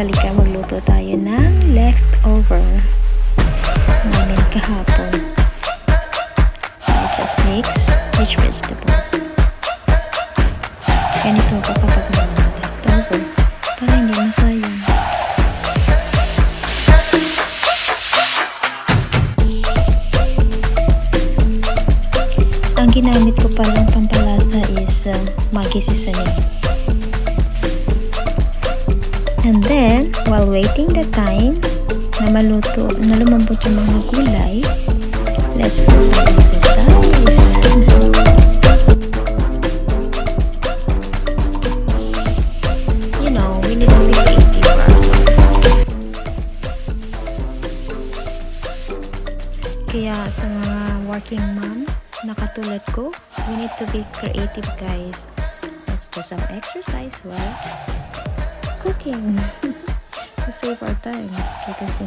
Salika, magluto tayo ng leftover namin kahapon. I just mix each vegetables. Ganito ako kapag mga leftover para hindi masayang. Ang ginamit ko palang pampalasa is Maggi seasoning. And then, while waiting the time na lumambot yung mga gulay, let's do some exercise. You know, we need to be creative for ourselves. Kaya sa mga working mom na katulad ko, we need to be creative, guys. Let's do some exercise while cooking to save our time because